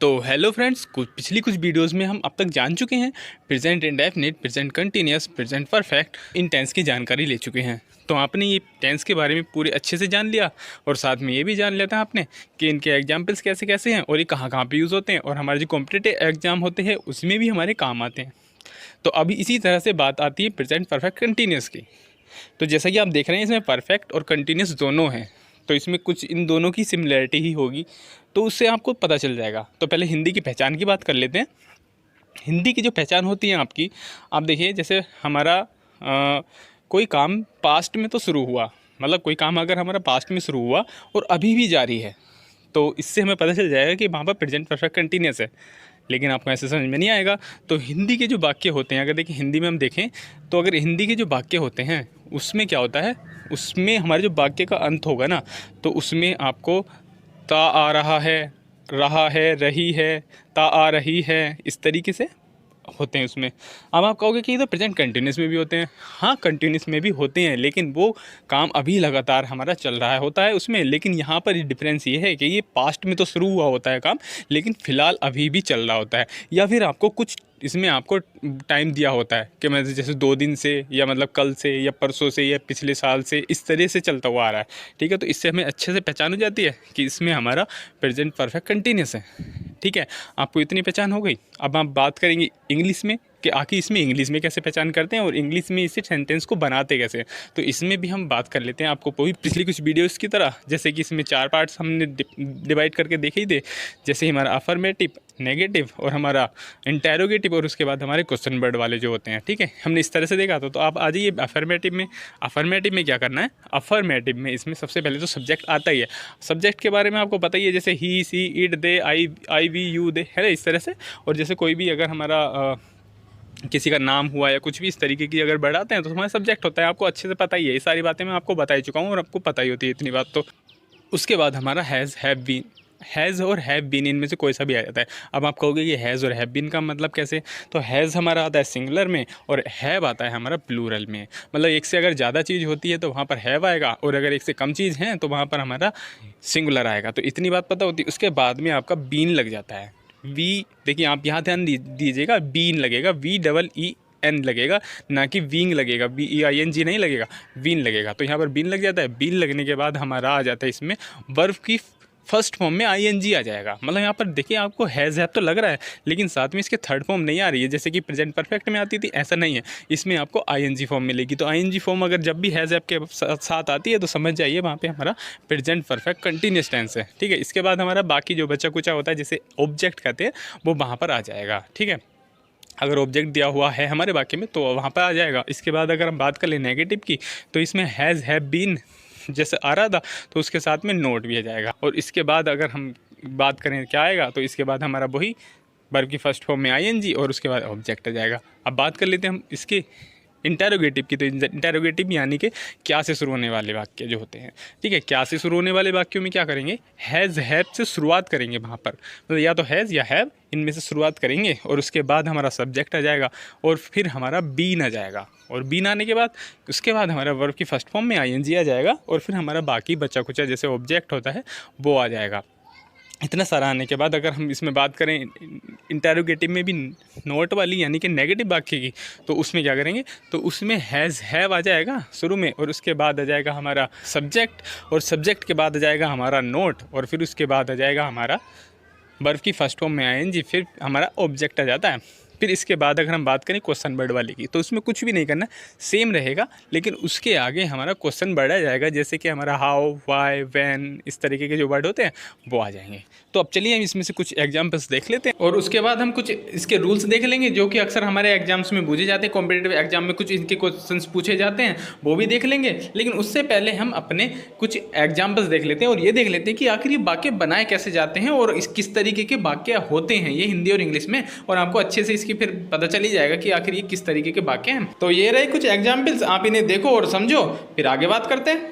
तो hello friends, कुछ videos में हम अब तक जान चुके हैं present indefinite, present continuous, present perfect, इन टेंस की जानकारी ले चुके हैं। तो आपने ये टेंस के बारे में पूरे अच्छे से जान लिया और साथ में ये भी जान लिया था आपने कि इनके एग्जाम्पल्स कैसे कैसे हैं और ये कहाँ कहाँ पे यूज़ होते हैं और हमारे जो कॉम्पिटिटिव एग्जाम होते हैं उसमें भी हमारे काम आते हैं। तो अभी इसी तरह से बात आती है प्रेजेंट परफेक्ट कंटिन्यूअस की। तो जैसा कि आप देख रहे हैं इसमें परफेक्ट और कंटिन्यूस दोनों हैं, तो इसमें कुछ इन दोनों की सिमिलरिटी ही होगी, तो उससे आपको पता चल जाएगा। तो पहले हिंदी की पहचान की बात कर लेते हैं। हिंदी की जो पहचान होती है आपकी, आप देखिए जैसे हमारा कोई काम पास्ट में तो शुरू हुआ, मतलब कोई काम अगर हमारा पास्ट में शुरू हुआ और अभी भी जारी है, तो इससे हमें पता चल जाएगा कि वहाँ पर प्रेजेंट परफेक्ट कंटिन्यूस है। लेकिन आपको ऐसे समझ में नहीं आएगा। तो हिंदी के जो वाक्य होते हैं, अगर देखिए हिंदी में हम देखें तो अगर हिंदी के जो वाक्य होते हैं उसमें क्या होता है, उसमें हमारे जो वाक्य का अंत होगा ना, तो उसमें आपको ता आ रहा है, रही है, ता आ रही है, इस तरीके से होते हैं उसमें। अब आप कहोगे कि ये तो प्रेजेंट कंटिन्यूस में भी होते हैं। हाँ, कंटिन्यूस में भी होते हैं, लेकिन वो काम अभी लगातार हमारा चल रहा है होता है उसमें। लेकिन यहाँ पर डिफरेंस ये है कि ये पास्ट में तो शुरू हुआ होता है काम, लेकिन फ़िलहाल अभी भी चल रहा होता है। या फिर आपको कुछ इसमें आपको टाइम दिया होता है कि मतलब जैसे 2 दिन से, या मतलब कल से, या परसों से, या पिछले साल से, इस तरह से चलता हुआ आ रहा है। ठीक है, तो इससे हमें अच्छे से पहचान हो जाती है कि इसमें हमारा प्रेजेंट परफेक्ट कंटिन्यूस है। ठीक है, आपको इतनी पहचान हो गई। अब आप बात करेंगे इंग्लिश में कि आखिर इसमें इंग्लिश में कैसे पहचान करते हैं और इंग्लिश में इसे सेंटेंस को बनाते कैसे हैं। तो इसमें भी हम बात कर लेते हैं आपको वही पिछली कुछ वीडियोस की तरह, जैसे कि इसमें 4 पार्ट्स हमने डिवाइड करके देखे ही थे। जैसे हमारा अफर्मेटिव, नेगेटिव और हमारा इंटेरोगेटिव, और उसके बाद हमारे क्वेश्चन वर्ड वाले जो होते हैं। ठीक है, हमने इस तरह से देखा था। तो आप आ जाइए अफर्मेटिव में। अफर्मेटिव में क्या करना है, अफर्मेटिव में इसमें सबसे पहले तो सब्जेक्ट आता ही है। सब्जेक्ट के बारे में आपको पता ही है, जैसे he, she, it, they, I we, you, they, है ना, इस तरह से। और जैसे कोई भी अगर हमारा किसी का नाम हुआ या कुछ भी इस तरीके की अगर बढ़ाते हैं तो हमारा सब्जेक्ट होता है। आपको अच्छे से पता ही है, ये सारी बातें मैं आपको बता ही चुका हूँ और आपको पता ही होती है इतनी बात तो। उसके बाद हमारा हैज़, हैव बीन। हैज़ और हैव बीन इनमें से कोई सा भी आ जाता है। अब आप कहोगे ये हैज़ और हैव बीन का मतलब कैसे, तो हैज़ हमारा आता है सिंगुलर में और हैव आता है हमारा प्लूरल में। मतलब एक से अगर ज़्यादा चीज़ होती है तो वहाँ पर हैव आएगा, और अगर एक से कम चीज़ है तो वहाँ पर हमारा सिंगुलर आएगा। तो इतनी बात पता होती है। उसके बाद में आपका बीन लग जाता है। वी, देखिए आप यहाँ ध्यान दीजिएगा, बीन लगेगा, वी डबल ई एन लगेगा, ना कि विंग लगेगा, B E I N G नहीं लगेगा, बीन लगेगा। तो यहाँ पर बीन लग जाता है। बीन लगने के बाद हमारा आ जाता है इसमें वर्ब की फर्स्ट फॉर्म में आई एन जी आ जाएगा। मतलब यहाँ पर देखिए आपको हैज़ हैव तो लग रहा है, लेकिन साथ में इसके थर्ड फॉर्म नहीं आ रही है, जैसे कि प्रेजेंट परफेक्ट में आती थी, ऐसा नहीं है। इसमें आपको आई एन जी फॉर्म मिलेगी। तो आई एन जी फॉर्म अगर जब भी हैज़ हैव के साथ आती है तो समझ जाइए वहाँ पे हमारा प्रेजेंट परफेक्ट कंटिन्यूस टेंस है। ठीक है, इसके बाद हमारा बाकी जो बचा कुचा होता है, जैसे ऑब्जेक्ट कहते हैं, वो वहाँ पर आ जाएगा। ठीक है, अगर ऑब्जेक्ट दिया हुआ है हमारे वाक्य में तो वहाँ पर आ जाएगा। इसके बाद अगर हम बात कर लें नेगेटिव की, तो इसमें हैज़, हैव बीन जैसे आ रहा था तो उसके साथ में नोट भी आ जाएगा। और इसके बाद अगर हम बात करें क्या आएगा, तो इसके बाद हमारा वही वर्ब की फर्स्ट फॉर्म में आईएनजी और उसके बाद ऑब्जेक्ट आ जाएगा। अब बात कर लेते हैं हम इसके इंटेरोगेटिव की। तो इंटेरोगेटिव यानी कि क्या से शुरू होने वाले वाक्य जो होते हैं। ठीक है, क्या से शुरू होने वाले वाक्यों में क्या करेंगे, हैज़, हैव से शुरुआत करेंगे वहाँ पर। मतलब या तो हैज़ या हैव, इनमें से शुरुआत करेंगे और उसके बाद हमारा सब्जेक्ट आ जाएगा और फिर हमारा बीन आ जाएगा। और बीन आने के बाद उसके बाद हमारा वर्ब की फर्स्ट फॉर्म में आईएनजी आ जाएगा और फिर हमारा बाकी बचा कुचा जैसे ऑब्जेक्ट होता है वो आ जाएगा। इतना सारा आने के बाद अगर हम इसमें बात करें इंटेरोगेटिव में भी नोट वाली यानी कि नेगेटिव वाक्य की, तो उसमें क्या करेंगे, तो उसमें हैज़, हैव आ जाएगा शुरू में और उसके बाद आ जाएगा हमारा सब्जेक्ट, और सब्जेक्ट के बाद आ जाएगा हमारा नोट, और फिर उसके बाद आ जाएगा हमारा वर्ब की फर्स्ट फॉर्म में आईएनजी, फिर हमारा ऑब्जेक्ट आ जाता है। फिर इसके बाद अगर हम बात करें क्वेश्चन वर्ड वाली की, तो उसमें कुछ भी नहीं करना, सेम रहेगा, लेकिन उसके आगे हमारा क्वेश्चन वर्ड आ जाएगा, जैसे कि हमारा हाउ, वाई, व्हेन, इस तरीके के जो वर्ड होते हैं वो आ जाएंगे। तो अब चलिए हम इसमें से कुछ एग्जाम्पल्स देख लेते हैं और उसके बाद हम कुछ इसके रूल्स देख लेंगे जो कि अक्सर हमारे एग्जाम्स में पूछे जाते हैं। कॉम्पिटेटिव एग्जाम में कुछ इनके क्वेश्चंस पूछे जाते हैं, वो भी देख लेंगे। लेकिन उससे पहले हम अपने कुछ एग्जाम्पल्स देख लेते हैं और ये देख लेते हैं कि आखिर ये वाक्य बनाए कैसे जाते हैं और किस तरीके के वाक्य होते हैं ये हिंदी और इंग्लिश में। और आपको अच्छे से इसकी फिर पता चल ही जाएगा कि आखिर ये किस तरीके के वाक्य हैं। तो ये रहे कुछ एग्जाम्पल्स, आप इन्हें देखो और समझो, फिर आगे बात करते हैं।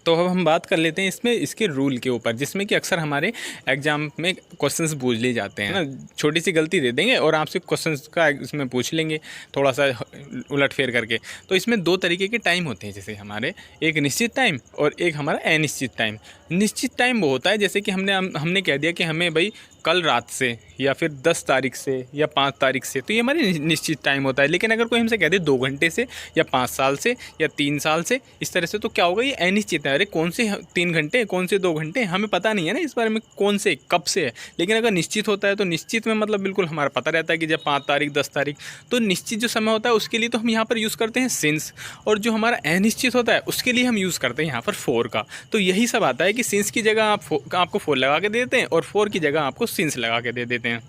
तो अब हम बात कर लेते हैं इसमें इसके रूल के ऊपर, जिसमें कि अक्सर हमारे एग्जाम में क्वेश्चंस पूछ लिए जाते हैं ना। छोटी सी गलती दे देंगे और आपसे क्वेश्चंस का इसमें पूछ लेंगे थोड़ा सा उलट फेर करके। तो इसमें दो तरीके के टाइम होते हैं, जैसे हमारे एक निश्चित टाइम और एक हमारा अनिश्चित टाइम। निश्चित टाइम वो होता है जैसे कि हमने कह दिया कि हमें भाई कल रात से या फिर 10 तारीख से या 5 तारीख से, तो ये हमारे निश्चित टाइम होता है। लेकिन अगर कोई हमसे कह दे 2 घंटे से या 5 साल से या 3 साल से, इस तरह से, तो क्या होगा, ये अनिश्चित है। अरे कौन से 3 घंटे, कौन से 2 घंटे, हमें पता नहीं है ना इस बारे में कौन से कब से है। लेकिन अगर निश्चित होता है तो निश्चित में मतलब बिल्कुल हमारा पता रहता है कि जब 5 तारीख 10 तारीख, तो निश्चित जो समय होता है उसके लिए तो हम यहाँ पर यूज़ करते हैं सिंस, और जो हमारा अनिश्चित होता है उसके लिए हम यूज़ करते हैं यहाँ पर फॉर का। तो यही सब आता है कि सिंस की जगह आपको फॉर लगा के दे देते हैं और फॉर की जगह आपको सिंस लगा के दे देते हैं।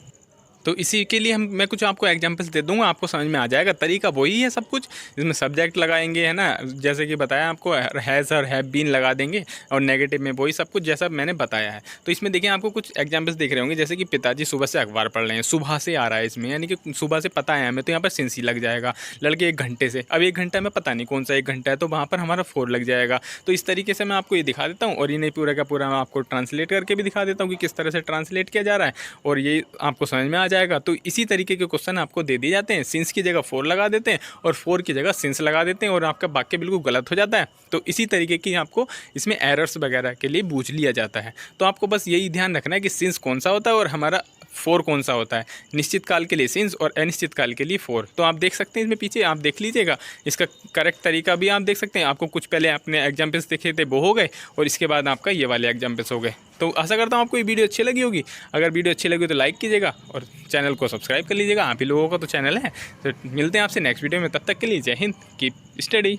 तो इसी के लिए मैं कुछ आपको एग्जांपल्स दे दूंगा, आपको समझ में आ जाएगा। तरीका वही है सब कुछ, इसमें सब्जेक्ट लगाएंगे, है ना, जैसे कि बताया आपको, हैज़ और हैव बीन लगा देंगे, और नेगेटिव में वही सब कुछ जैसा मैंने बताया है। तो इसमें देखिए आपको कुछ एग्जांपल्स दिख रहे होंगे, जैसे कि पिताजी सुबह से अखबार पढ़ रहे हैं, सुबह से आ रहा है इसमें, यानी कि सुबह से पता है हमें, तो यहाँ पर सिंस ही लग जाएगा। लड़के 1 घंटे से, अब 1 घंटा में पता नहीं कौन सा 1 घंटा है, तो वहाँ पर हमारा फॉर लग जाएगा। तो इस तरीके से मैं आपको ये दिखा देता हूँ, और इन्हें पूरा का पूरा मैं आपको ट्रांसलेट करके भी दिखा देता हूँ कि किस तरह से ट्रांसलेट किया जा रहा है, और ये आपको समझ में आ जाएगा। तो इसी तरीके के क्वेश्चन आपको दे दिए जाते हैं, सिंस की जगह फॉर लगा देते हैं और फॉर की जगह सिंस लगा देते हैं, और आपका वाक्य बिल्कुल गलत हो जाता है। तो इसी तरीके की आपको इसमें एरर्स वगैरह के लिए पूछ लिया जाता है। तो आपको बस यही ध्यान रखना है कि सिंस कौन सा होता है और हमारा फॉर कौन सा होता है। निश्चित काल के लिए सिंस और अनिश्चित काल के लिए फॉर। तो आप देख सकते हैं इसमें पीछे, आप देख लीजिएगा, इसका करेक्ट तरीका भी आप देख सकते हैं। आपको कुछ पहले अपने एग्जाम्पल्स देखे थे वो हो गए, और इसके बाद आपका ये वाले एग्जाम्पल्स हो गए। तो आशा करता हूँ आपको ये वीडियो अच्छी लगी होगी। अगर वीडियो अच्छी लगी तो लाइक कीजिएगा और चैनल को सब्सक्राइब कर लीजिएगा। आप ही लोगों का तो चैनल है। तो मिलते हैं आपसे नेक्स्ट वीडियो में, तब तक के लिए जय हिंद, कीप स्टडी।